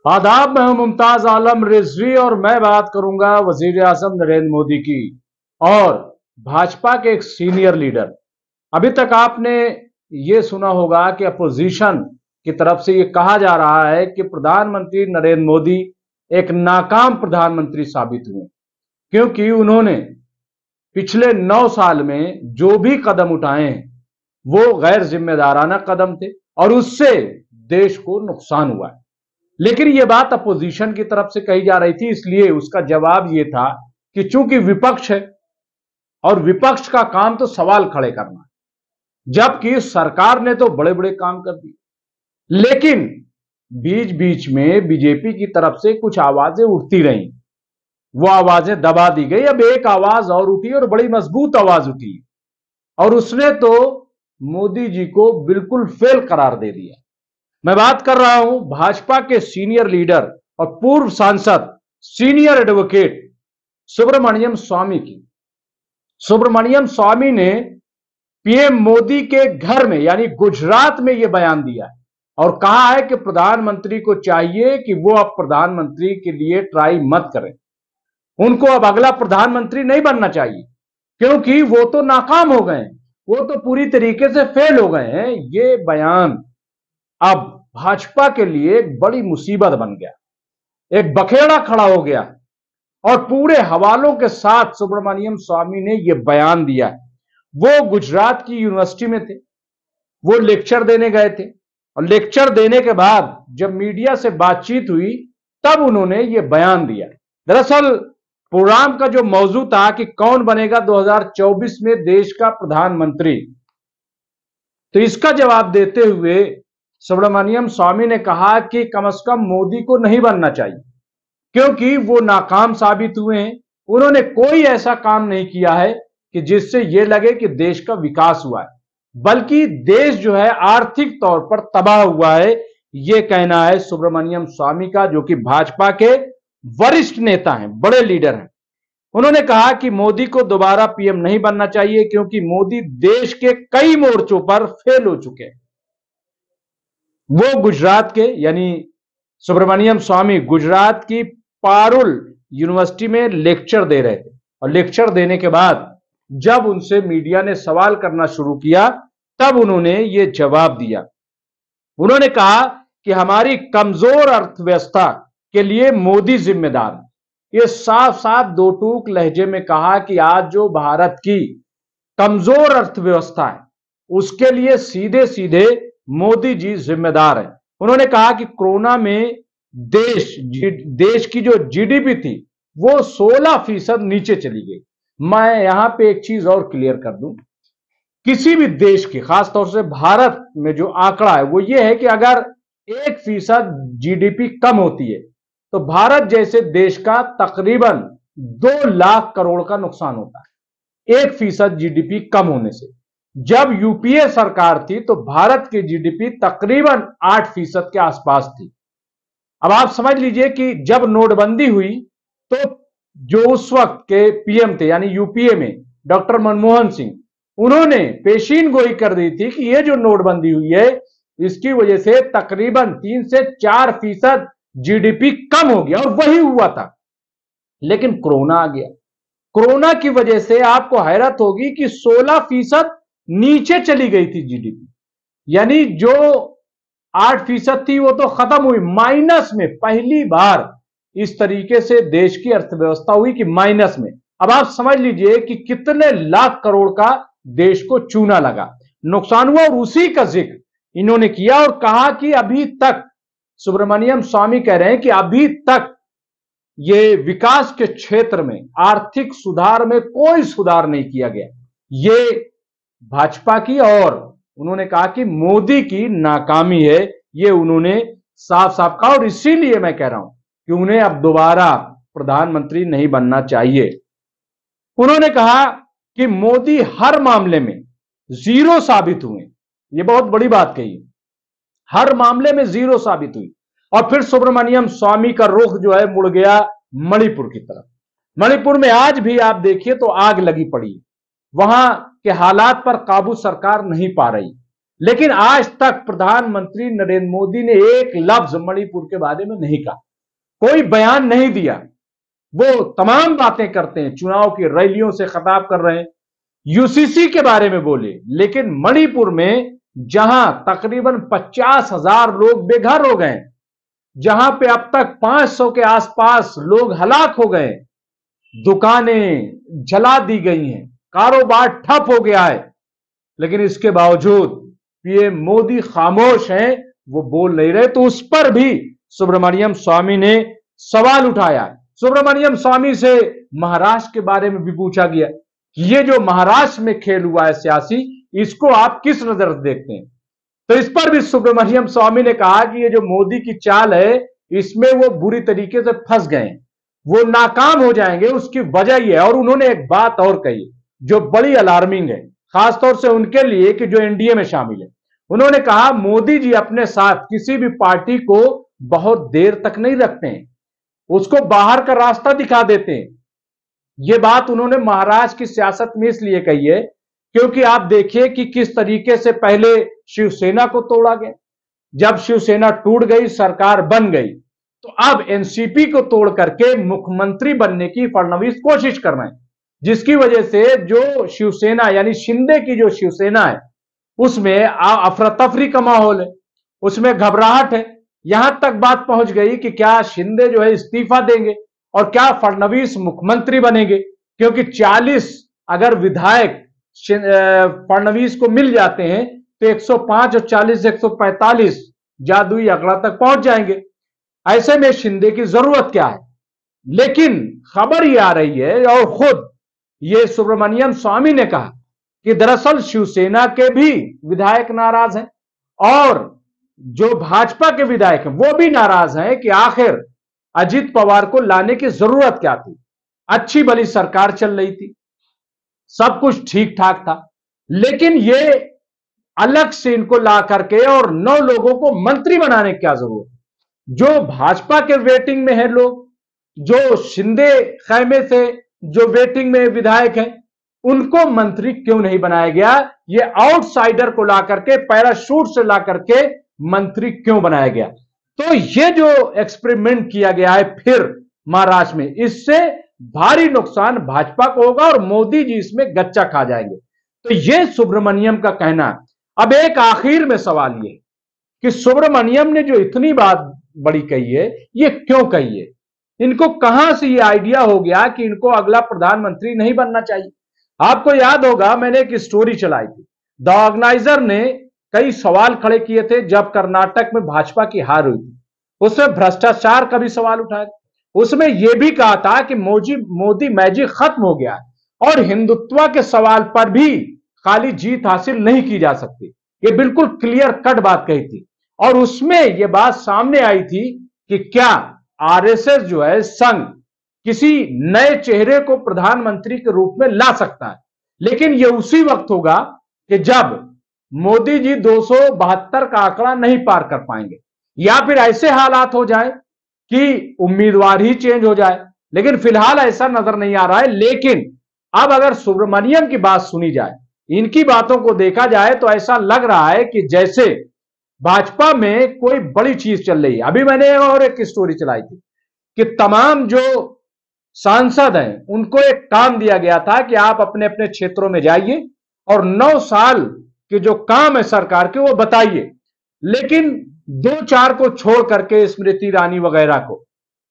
आदाब, मैं हूं मुमताज आलम रिजवी और मैं बात करूंगा वजीर आजम नरेंद्र मोदी की और भाजपा के एक सीनियर लीडर। अभी तक आपने ये सुना होगा कि अपोजिशन की तरफ से ये कहा जा रहा है कि प्रधानमंत्री नरेंद्र मोदी एक नाकाम प्रधानमंत्री साबित हुए, क्योंकि उन्होंने पिछले 9 साल में जो भी कदम उठाए हैं वो गैर जिम्मेदाराना कदम थे और उससे देश को नुकसान हुआ है। लेकिन यह बात अपोजिशन की तरफ से कही जा रही थी, इसलिए उसका जवाब यह था कि चूंकि विपक्ष है और विपक्ष का काम तो सवाल खड़े करना है, जबकि सरकार ने तो बड़े बड़े काम कर दिए। लेकिन बीच बीच में बीजेपी की तरफ से कुछ आवाजें उठती रहीं, वो आवाजें दबा दी गई। अब एक आवाज और उठी और बड़ी मजबूत आवाज उठी और उसने तो मोदी जी को बिल्कुल फेल करार दे दिया। मैं बात कर रहा हूं भाजपा के सीनियर लीडर और पूर्व सांसद सीनियर एडवोकेट सुब्रमण्यम स्वामी की। सुब्रमण्यम स्वामी ने पीएम मोदी के घर में यानी गुजरात में यह बयान दिया है और कहा है कि प्रधानमंत्री को चाहिए कि वो अब प्रधानमंत्री के लिए ट्राई मत करें। उनको अब अगला प्रधानमंत्री नहीं बनना चाहिए, क्योंकि वो तो नाकाम हो गए हैं, वो तो पूरी तरीके से फेल हो गए हैं। ये बयान अब भाजपा के लिए एक बड़ी मुसीबत बन गया, एक बखेड़ा खड़ा हो गया और पूरे हवालों के साथ सुब्रमण्यम स्वामी ने यह बयान दिया। वो गुजरात की यूनिवर्सिटी में थे, वो लेक्चर देने गए थे और लेक्चर देने के बाद जब मीडिया से बातचीत हुई तब उन्होंने यह बयान दिया। दरअसल प्रोग्राम का जो मौजू था कि कौन बनेगा 2024 में देश का प्रधानमंत्री, तो इसका जवाब देते हुए सुब्रमण्यम स्वामी ने कहा कि कम से कम मोदी को नहीं बनना चाहिए, क्योंकि वो नाकाम साबित हुए हैं। उन्होंने कोई ऐसा काम नहीं किया है कि जिससे यह लगे कि देश का विकास हुआ है, बल्कि देश जो है आर्थिक तौर पर तबाह हुआ है। यह कहना है सुब्रमण्यम स्वामी का, जो कि भाजपा के वरिष्ठ नेता हैं, बड़े लीडर हैं। उन्होंने कहा कि मोदी को दोबारा पीएम नहीं बनना चाहिए, क्योंकि मोदी देश के कई मोर्चों पर फेल हो चुके हैं। वो गुजरात के यानी सुब्रमण्यम स्वामी गुजरात की पारुल यूनिवर्सिटी में लेक्चर दे रहे थे और लेक्चर देने के बाद जब उनसे मीडिया ने सवाल करना शुरू किया तब उन्होंने ये जवाब दिया। उन्होंने कहा कि हमारी कमजोर अर्थव्यवस्था के लिए मोदी जिम्मेदार है। ये साफ साफ दो टूक लहजे में कहा कि आज जो भारत की कमजोर अर्थव्यवस्था है उसके लिए सीधे सीधे मोदी जी जिम्मेदार हैं। उन्होंने कहा कि कोरोना में देश की जो जीडीपी थी वो 16% नीचे चली गई। मैं यहां पे एक चीज और क्लियर कर दूं, किसी भी देश की, खासतौर से भारत में जो आंकड़ा है वो ये है कि अगर 1% जीडीपी कम होती है तो भारत जैसे देश का तकरीबन 2 लाख करोड़ का नुकसान होता है 1% जीडीपी कम होने से। जब यूपीए सरकार थी तो भारत की जीडीपी तकरीबन 8% के आसपास थी। अब आप समझ लीजिए कि जब नोटबंदी हुई तो जो उस वक्त के पीएम थे यानी यूपीए में डॉक्टर मनमोहन सिंह, उन्होंने पेशीन गोई कर दी थी कि ये जो नोटबंदी हुई है इसकी वजह से तकरीबन 3 से 4% जीडीपी कम हो गया और वही हुआ था। लेकिन कोरोना आ गया। कोरोना की वजह से आपको हैरत होगी कि 16% नीचे चली गई थी जीडीपी, यानी जो 8% थी वो तो खत्म हुई, माइनस में। पहली बार इस तरीके से देश की अर्थव्यवस्था हुई कि माइनस में। अब आप समझ लीजिए कि कितने लाख करोड़ का देश को चूना लगा, नुकसान हुआ। और उसी का जिक्र इन्होंने किया और कहा कि अभी तक, सुब्रमण्यम स्वामी कह रहे हैं कि अभी तक ये विकास के क्षेत्र में, आर्थिक सुधार में कोई सुधार नहीं किया गया। ये भाजपा की और उन्होंने कहा कि मोदी की नाकामी है, ये उन्होंने साफ साफ कहा। और इसीलिए मैं कह रहा हूं कि उन्हें अब दोबारा प्रधानमंत्री नहीं बनना चाहिए। उन्होंने कहा कि मोदी हर मामले में जीरो साबित हुए, ये बहुत बड़ी बात कही, हर मामले में जीरो साबित हुई। और फिर सुब्रमण्यम स्वामी का रुख जो है मुड़ गया मणिपुर की तरफ। मणिपुर में आज भी आप देखिए तो आग लगी पड़ी, वहां के हालात पर काबू सरकार नहीं पा रही। लेकिन आज तक प्रधानमंत्री नरेंद्र मोदी ने एक लफ्ज मणिपुर के बारे में नहीं कहा, कोई बयान नहीं दिया। वो तमाम बातें करते हैं, चुनाव की रैलियों से खिताब कर रहे हैं, यूसीसी के बारे में बोले, लेकिन मणिपुर में जहां तकरीबन 50,000 लोग बेघर हो गए, जहां पे अब तक 500 के आसपास लोग हलाक हो गए, दुकानें जला दी गई हैं, कारोबार ठप हो गया है, लेकिन इसके बावजूद पीएम मोदी खामोश हैं, वो बोल नहीं रहे। तो उस पर भी सुब्रमण्यम स्वामी ने सवाल उठाया। सुब्रमण्यम स्वामी से महाराष्ट्र के बारे में भी पूछा गया कि ये जो महाराष्ट्र में खेल हुआ है सियासी, इसको आप किस नजर से देखते हैं। तो इस पर भी सुब्रमण्यम स्वामी ने कहा कि ये जो मोदी की चाल है, इसमें वो बुरी तरीके से फंस गए, वो नाकाम हो जाएंगे, उसकी वजह यह है। और उन्होंने एक बात और कही जो बड़ी अलार्मिंग है, खासतौर से उनके लिए कि जो एनडीए में शामिल है। उन्होंने कहा मोदी जी अपने साथ किसी भी पार्टी को बहुत देर तक नहीं रखते हैं, उसको बाहर का रास्ता दिखा देते हैं। यह बात उन्होंने महाराष्ट्र की सियासत में इसलिए कही है क्योंकि आप देखिए कि किस तरीके से पहले शिवसेना को तोड़ा गया, जब शिवसेना टूट गई, सरकार बन गई, तो अब एनसीपी को तोड़ करके मुख्यमंत्री बनने की फडणवीस कोशिश कर रहे हैं, जिसकी वजह से जो शिवसेना यानी शिंदे की जो शिवसेना है उसमें अफरा तफरी का माहौल है, उसमें घबराहट है। यहां तक बात पहुंच गई कि क्या शिंदे जो है इस्तीफा देंगे और क्या फडणवीस मुख्यमंत्री बनेंगे, क्योंकि 40 अगर विधायक फडणवीस को मिल जाते हैं तो 105 और 40 145 जादुई आंकड़ा तक पहुंच जाएंगे। ऐसे में शिंदे की जरूरत क्या है। लेकिन खबर यह आ रही है और खुद ये सुब्रमण्यम स्वामी ने कहा कि दरअसल शिवसेना के भी विधायक नाराज हैं और जो भाजपा के विधायक हैं वो भी नाराज हैं कि आखिर अजित पवार को लाने की जरूरत क्या थी। अच्छी भली सरकार चल रही थी, सब कुछ ठीक ठाक था, लेकिन ये अलग से इनको ला करके और 9 लोगों को मंत्री बनाने की क्या जरूरत है। जो भाजपा के वेटिंग में है लोग, जो शिंदे खैमे से जो वेटिंग में विधायक हैं, उनको मंत्री क्यों नहीं बनाया गया। ये आउटसाइडर को ला करके, पैराशूट से ला करके मंत्री क्यों बनाया गया। तो ये जो एक्सपेरिमेंट किया गया है फिर महाराष्ट्र में, इससे भारी नुकसान भाजपा को होगा और मोदी जी इसमें गच्चा खा जाएंगे। तो ये सुब्रमण्यम का कहना है। अब एक आखिर में सवाल ये कि सुब्रमण्यम ने जो इतनी बात बड़ी कही है, ये क्यों कही है, इनको कहां से ये आइडिया हो गया कि इनको अगला प्रधानमंत्री नहीं बनना चाहिए। आपको याद होगा मैंने एक स्टोरी चलाई थी, द ऑर्गेनाइजर ने कई सवाल खड़े किए थे जब कर्नाटक में भाजपा की हार हुई थी, उसमें भ्रष्टाचार का भी सवाल उठाया, उसमें यह भी कहा था कि मोदी मैजिक खत्म हो गया है और हिंदुत्व के सवाल पर भी खाली जीत हासिल नहीं की जा सकती। ये बिल्कुल क्लियर कट बात कही थी और उसमें यह बात सामने आई थी कि क्या आरएसएस जो है संघ किसी नए चेहरे को प्रधानमंत्री के रूप में ला सकता है, लेकिन यह उसी वक्त होगा कि जब मोदी जी 272 का आंकड़ा नहीं पार कर पाएंगे या फिर ऐसे हालात हो जाए कि उम्मीदवार ही चेंज हो जाए, लेकिन फिलहाल ऐसा नजर नहीं आ रहा है। लेकिन अब अगर सुब्रमण्यम की बात सुनी जाए, इनकी बातों को देखा जाए तो ऐसा लग रहा है कि जैसे भाजपा में कोई बड़ी चीज चल रही है। अभी मैंने और एक स्टोरी चलाई थी कि तमाम जो सांसद हैं उनको एक काम दिया गया था कि आप अपने अपने क्षेत्रों में जाइए और 9 साल के जो काम है सरकार के वो बताइए, लेकिन 2-4 को छोड़ करके स्मृति ईरानी वगैरह को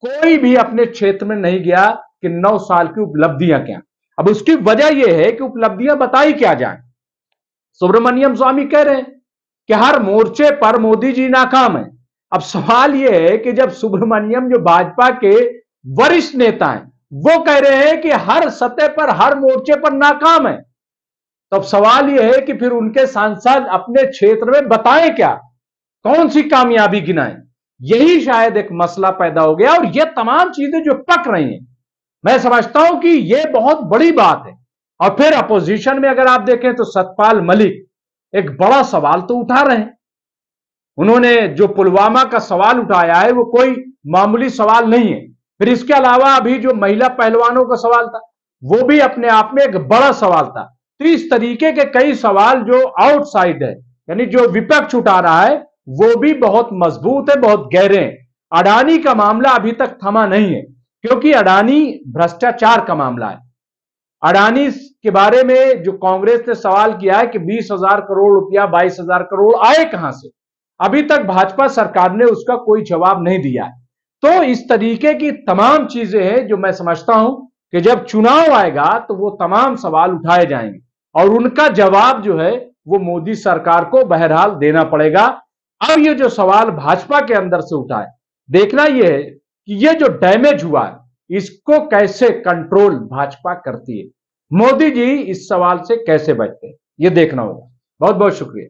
कोई भी अपने क्षेत्र में नहीं गया कि 9 साल की उपलब्धियां क्या। अब उसकी वजह यह है कि उपलब्धियां बताई क्या जाए। सुब्रमण्यम स्वामी कह रहे हैं कि हर मोर्चे पर मोदी जी नाकाम है। अब सवाल यह है कि जब सुब्रमण्यम जो भाजपा के वरिष्ठ नेता हैं वो कह रहे हैं कि हर सतह पर हर मोर्चे पर नाकाम है, तो अब सवाल यह है कि फिर उनके सांसद अपने क्षेत्र में बताएं क्या, कौन सी कामयाबी गिनाएं। यही शायद एक मसला पैदा हो गया और ये तमाम चीजें जो पक रही हैं, मैं समझता हूं कि ये बहुत बड़ी बात है। और फिर अपोजिशन में अगर आप देखें तो सतपाल मलिक एक बड़ा सवाल तो उठा रहे हैं। उन्होंने जो पुलवामा का सवाल उठाया है वो कोई मामूली सवाल नहीं है। फिर इसके अलावा अभी जो महिला पहलवानों का सवाल था वो भी अपने आप में एक बड़ा सवाल था। तो इस तरीके के कई सवाल जो आउटसाइड है यानी जो विपक्ष उठा रहा है वो भी बहुत मजबूत है, बहुत गहरे हैं। अडानी का मामला अभी तक थमा नहीं है, क्योंकि अडानी भ्रष्टाचार का मामला है। अडानी के बारे में जो कांग्रेस ने सवाल किया है कि 20,000 करोड़ रुपया, 22,000 करोड़ आए कहां से, अभी तक भाजपा सरकार ने उसका कोई जवाब नहीं दिया है। तो इस तरीके की तमाम चीजें हैं जो मैं समझता हूं कि जब चुनाव आएगा तो वो तमाम सवाल उठाए जाएंगे और उनका जवाब जो है वो मोदी सरकार को बहरहाल देना पड़ेगा। अब ये जो सवाल भाजपा के अंदर से उठा है, देखना यह है कि ये जो डैमेज हुआ है इसको कैसे कंट्रोल भाजपा करती है, मोदी जी इस सवाल से कैसे बचते हैं, ये देखना होगा। बहुत बहुत शुक्रिया।